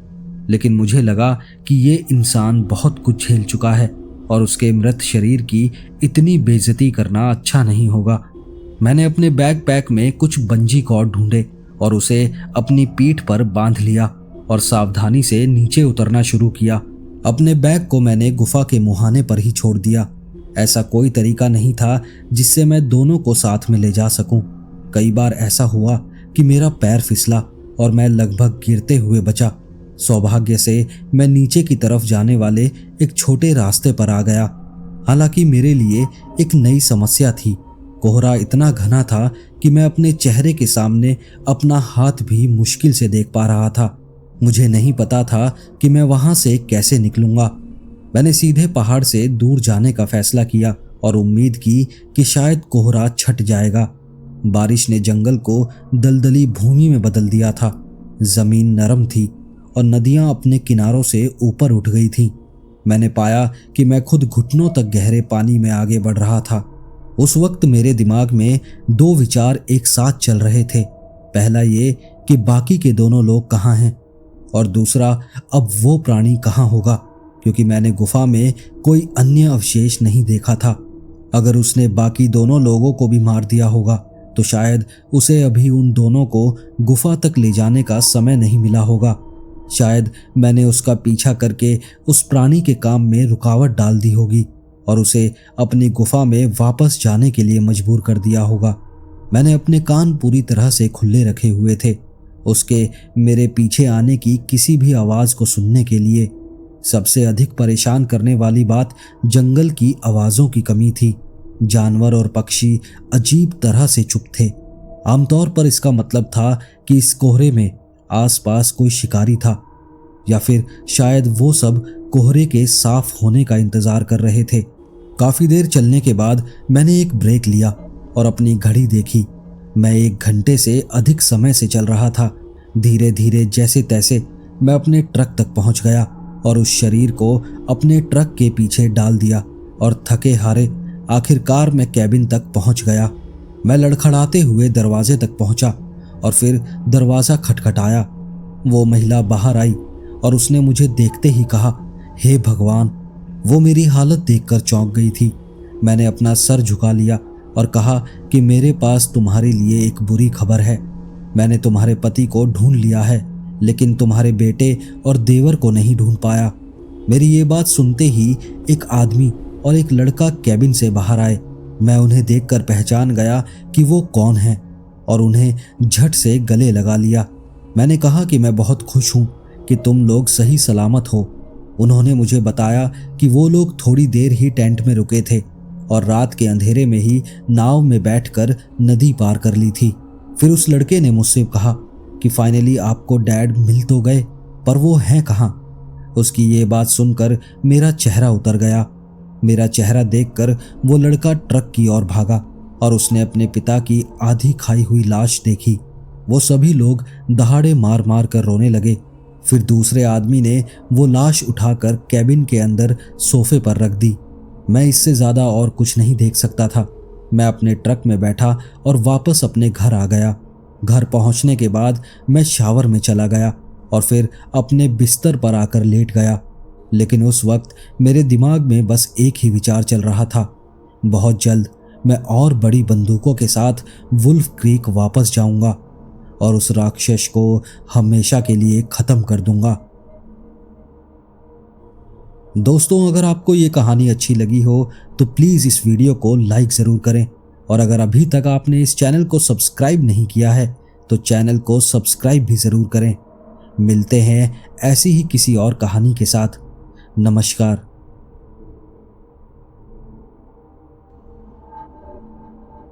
लेकिन मुझे लगा कि ये इंसान बहुत कुछ झेल चुका है और उसके मृत शरीर की इतनी बेइज्जती करना अच्छा नहीं होगा। मैंने अपने बैकपैक में कुछ बंजी कॉर्ड ढूंढे और उसे अपनी पीठ पर बांध लिया और सावधानी से नीचे उतरना शुरू किया। अपने बैग को मैंने गुफा के मुहाने पर ही छोड़ दिया। ऐसा कोई तरीका नहीं था जिससे मैं दोनों को साथ में ले जा सकूं। कई बार ऐसा हुआ कि मेरा पैर फिसला और मैं लगभग गिरते हुए बचा। सौभाग्य से मैं नीचे की तरफ जाने वाले एक छोटे रास्ते पर आ गया। हालांकि मेरे लिए एक नई समस्या थी। कोहरा इतना घना था कि मैं अपने चेहरे के सामने अपना हाथ भी मुश्किल से देख पा रहा था। मुझे नहीं पता था कि मैं वहां से कैसे निकलूंगा। मैंने सीधे पहाड़ से दूर जाने का फैसला किया और उम्मीद की कि शायद कोहरा छट जाएगा। बारिश ने जंगल को दलदली भूमि में बदल दिया था। जमीन नरम थी और नदियां अपने किनारों से ऊपर उठ गई थीं। मैंने पाया कि मैं खुद घुटनों तक गहरे पानी में आगे बढ़ रहा था। उस वक्त मेरे दिमाग में दो विचार एक साथ चल रहे थे। पहला ये कि बाकी के दोनों लोग कहाँ हैं, और दूसरा अब वो प्राणी कहाँ होगा, क्योंकि मैंने गुफा में कोई अन्य अवशेष नहीं देखा था। अगर उसने बाकी दोनों लोगों को भी मार दिया होगा तो शायद उसे अभी उन दोनों को गुफा तक ले जाने का समय नहीं मिला होगा। शायद मैंने उसका पीछा करके उस प्राणी के काम में रुकावट डाल दी होगी और उसे अपनी गुफा में वापस जाने के लिए मजबूर कर दिया होगा। मैंने अपने कान पूरी तरह से खुले रखे हुए थे, उसके मेरे पीछे आने की किसी भी आवाज़ को सुनने के लिए। सबसे अधिक परेशान करने वाली बात जंगल की आवाज़ों की कमी थी। जानवर और पक्षी अजीब तरह से चुप थे। आमतौर पर इसका मतलब था कि इस कोहरे में आसपास कोई शिकारी था, या फिर शायद वो सब कोहरे के साफ होने का इंतजार कर रहे थे। काफी देर चलने के बाद मैंने एक ब्रेक लिया और अपनी घड़ी देखी। मैं 1 घंटे से अधिक समय से चल रहा था। धीरे धीरे जैसे तैसे मैं अपने ट्रक तक पहुंच गया और उस शरीर को अपने ट्रक के पीछे डाल दिया और थके हारे आखिरकार मैं कैबिन तक पहुंच गया। मैं लड़खड़ाते हुए दरवाजे तक पहुंचा और फिर दरवाज़ा खटखटाया। वो महिला बाहर आई और उसने मुझे देखते ही कहा, हे भगवान। वो मेरी हालत देखकर चौंक गई थी। मैंने अपना सर झुका लिया और कहा कि मेरे पास तुम्हारे लिए एक बुरी खबर है। मैंने तुम्हारे पति को ढूंढ लिया है, लेकिन तुम्हारे बेटे और देवर को नहीं ढूंढ पाया। मेरी ये बात सुनते ही एक आदमी और एक लड़का कैबिन से बाहर आए। मैं उन्हें देखकर पहचान गया कि वो कौन हैं और उन्हें झट से गले लगा लिया। मैंने कहा कि मैं बहुत खुश हूँ कि तुम लोग सही सलामत हो। उन्होंने मुझे बताया कि वो लोग थोड़ी देर ही टेंट में रुके थे और रात के अंधेरे में ही नाव में बैठकर नदी पार कर ली थी। फिर उस लड़के ने मुझसे कहा कि फाइनली आपको डैड मिल तो गए, पर वो हैं कहाँ। उसकी ये बात सुनकर मेरा चेहरा उतर गया। मेरा चेहरा देखकर वो लड़का ट्रक की ओर भागा और उसने अपने पिता की आधी खाई हुई लाश देखी। वो सभी लोग दहाड़े मार मार कर रोने लगे। फिर दूसरे आदमी ने वो लाश उठाकर कैबिन के अंदर सोफे पर रख दी। मैं इससे ज़्यादा और कुछ नहीं देख सकता था। मैं अपने ट्रक में बैठा और वापस अपने घर आ गया। घर पहुंचने के बाद मैं शावर में चला गया और फिर अपने बिस्तर पर आकर लेट गया। लेकिन उस वक्त मेरे दिमाग में बस एक ही विचार चल रहा था, बहुत जल्द मैं और बड़ी बंदूकों के साथ वुल्फ क्रीक वापस जाऊंगा और उस राक्षस को हमेशा के लिए ख़त्म कर दूंगा। दोस्तों, अगर आपको ये कहानी अच्छी लगी हो तो प्लीज़ इस वीडियो को लाइक ज़रूर करें, और अगर अभी तक आपने इस चैनल को सब्सक्राइब नहीं किया है तो चैनल को सब्सक्राइब भी ज़रूर करें। मिलते हैं ऐसी ही किसी और कहानी के साथ। नमस्कार।